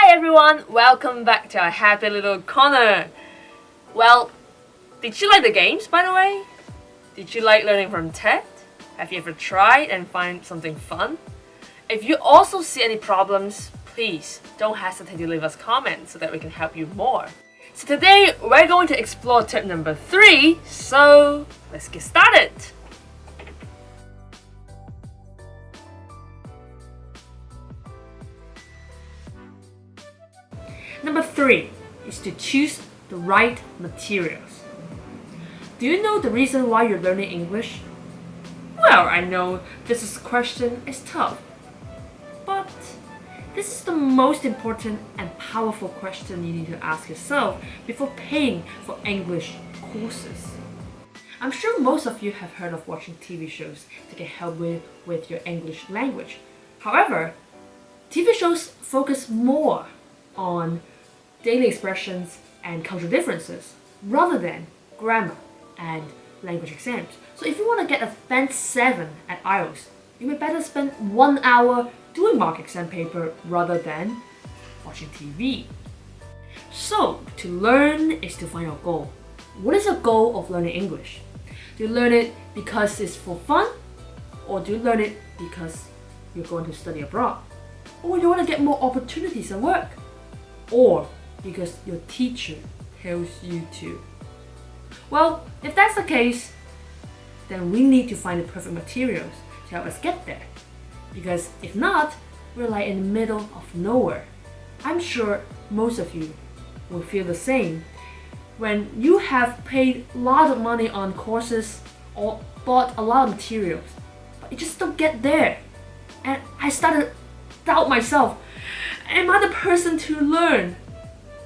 Hi everyone, welcome back to our happy little corner. Well, did you like the games, by the way? Did you like learning from TED? Have you ever tried and find something fun? If you also see any problems, please don't hesitate to leave us comments so that we can help you more. So today we're going to explore tip number 3, so let's get started. Number 3 is to choose the right materials. Do you know the reason why you're learning English? Well, I know this question is tough, but this is the most important and powerful question you need to ask yourself before paying for English courses. I'm sure most of you have heard of watching TV shows to get help with your English language. However, TV shows focus more on daily expressions and cultural differences rather than grammar and language exams. So if you want to get a Band 7 at IELTS, you may better spend 1 hour doing mock exam paper rather than watching TV. So to learn is to find your goal. What is your goal of learning English? Do you learn it because it's for fun? Or do you learn it because you're going to study abroad? Or you want to get more opportunities at work? Or because your teacher tells you to? Well, if that's the case, then we need to find the perfect materials to help us get there. Because if not, we're like in the middle of nowhere. I'm sure most of you will feel the same. When you have paid a lot of money on courses or bought a lot of materials, but you just don't get there. And I started to doubt myself. Am I the person to learn?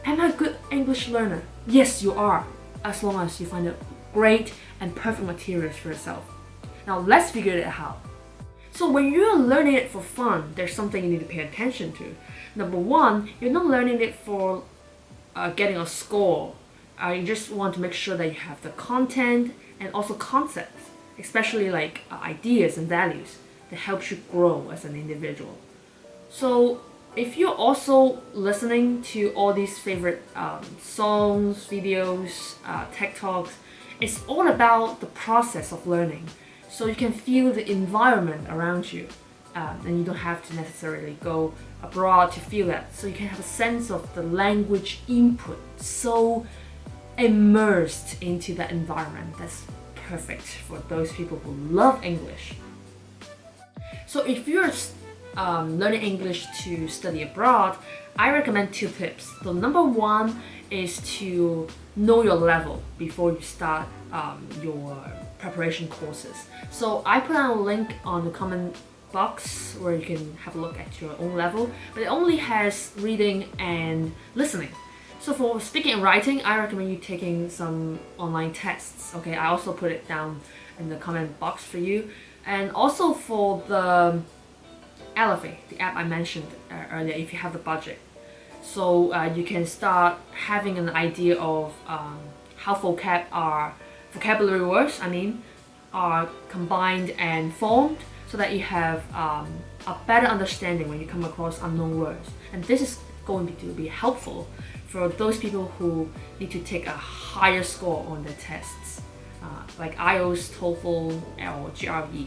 Am I a good English learner? Yes, you are, as long as you find the great and perfect materials for yourself. Now let's figure it out. So when you're learning it for fun, there's something you need to pay attention to. Number 1, you're not learning it for getting a score. You just want to make sure that you have the content and also concepts, especially like ideas and values that helps you grow as an individual. So if you're also listening to all these favorite songs, videos, tech talks, it's all about the process of learning. So you can feel the environment around you, and you don't have to necessarily go abroad to feel that. So you can have a sense of the language input, so immersed into that environment. That's perfect for those people who love English. So if you're learning English to study abroad, I recommend 2 tips. So number 1 is to know your level before you start your preparation courses. So I put out a link on the comment box where you can have a look at your own level, but it only has reading and listening. So for speaking and writing, I recommend you taking some online tests. Okay, I also put it down in the comment box for you. And also for the Elevate, the app I mentioned earlier, if you have the budget. So you can start having an idea of how vocabulary words, are combined and formed, so that you have a better understanding when you come across unknown words. And this is going to be helpful for those people who need to take a higher score on their tests, like IELTS, TOEFL, or GRE.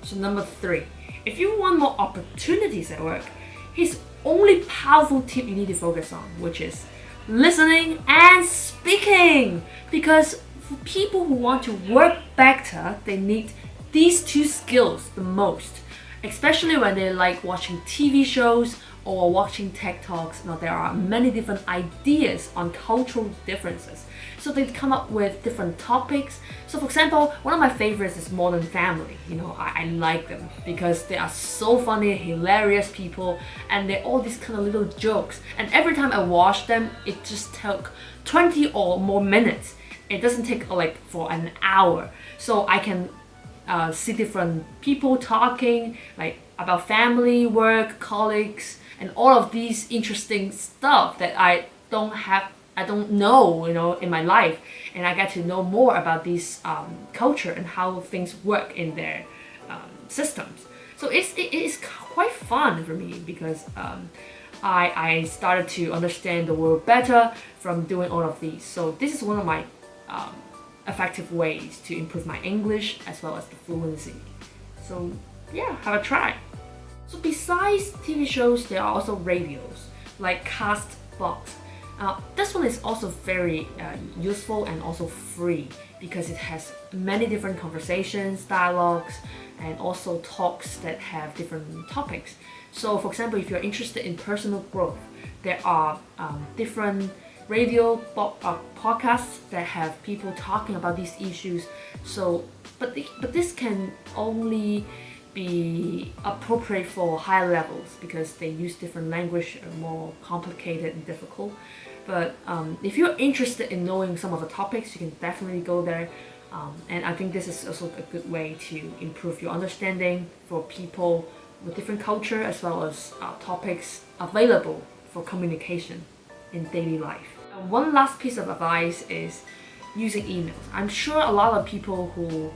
So number 3, if you want more opportunities at work, here's only powerful tip you need to focus on, which is listening and speaking. Because for people who want to work better, they need these 2 skills the most, especially when they like watching TV shows or watching tech talks. Now there are many different ideas on cultural differences, so they come up with different topics. So for example, one of my favorites is Modern Family. I like them because they are so funny, hilarious people, and they're all these kind of little jokes. And every time I watch them, it just took 20 or more minutes. It doesn't take like for an hour. So I can see different people talking like about family, work, colleagues, and all of these interesting stuff that I don't know, in my life, and I get to know more about this culture and how things work in their systems. So it is quite fun for me because I started to understand the world better from doing all of these. So this is one of my effective ways to improve my English as well as the fluency. So yeah, have a try. So besides TV shows, there are also radios like Castbox. This one is also very useful and also free because it has many different conversations, dialogues, and also talks that have different topics. So for example, if you're interested in personal growth, there are different radio podcasts that have people talking about these issues. So, but this can only be appropriate for higher levels because they use different language, more complicated and difficult. But if you're interested in knowing some of the topics, you can definitely go there. And I think this is also a good way to improve your understanding for people with different culture as well as topics available for communication in daily life. One last piece of advice is using emails. I'm sure a lot of people who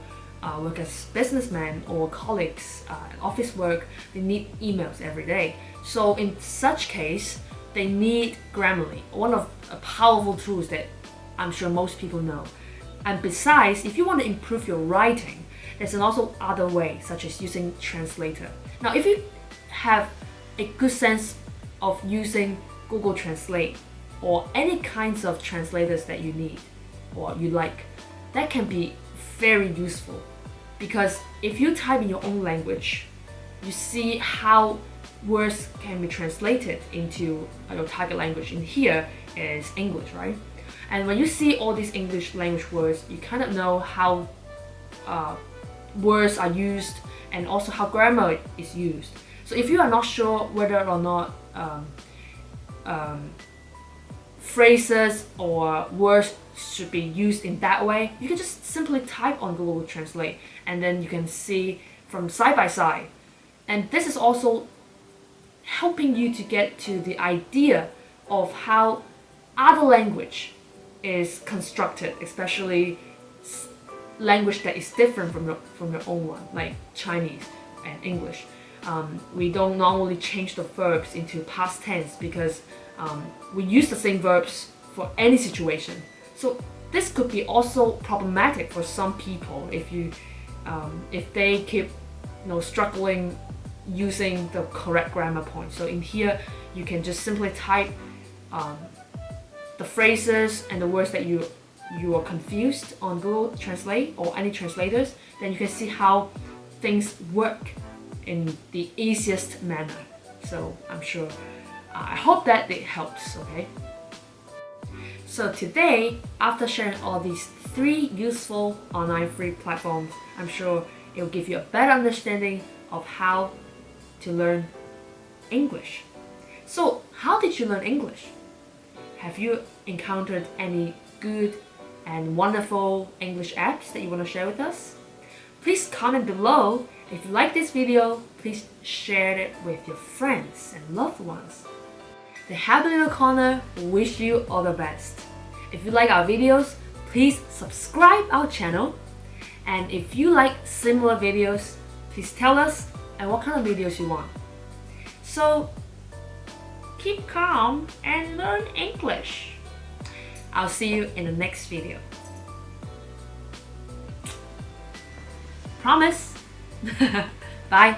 work as businessmen or colleagues at office work, they need emails every day. So in such case, they need Grammarly, one of the powerful tools that I'm sure most people know. And besides, if you want to improve your writing, there's also other way, such as using translator. Now, if you have a good sense of using Google Translate or any kinds of translators that you need or you like, that can be very useful. Because if you type in your own language, you see how words can be translated into your target language. In here is English, right? And when you see all these English language words, you kind of know how words are used and also how grammar is used. So if you are not sure whether or not phrases or words should be used in that way, you can just simply type on Google Translate and then you can see from side by side. And this is also helping you to get to the idea of how other language is constructed, especially language that is different from your own one, like Chinese and English. We don't normally change the verbs into past tense because we use the same verbs for any situation. So this could be also problematic for some people if they keep struggling using the correct grammar point. So in here, you can just simply type the phrases and the words that you are confused on Google Translate or any translators, then you can see how things work in the easiest manner. So I'm sure, I hope that it helps, okay? So today, after sharing all these 3 useful online free platforms, I'm sure it will give you a better understanding of how to learn English. So how did you learn English? Have you encountered any good and wonderful English apps that you want to share with us? Please comment below. If you like this video, please share it with your friends and loved ones. The Happy Little Corner wish you all the best. If you like our videos, please subscribe our channel. And if you like similar videos, please tell us and what kind of videos you want. So keep calm and learn English. I'll see you in the next video. Promise. Bye.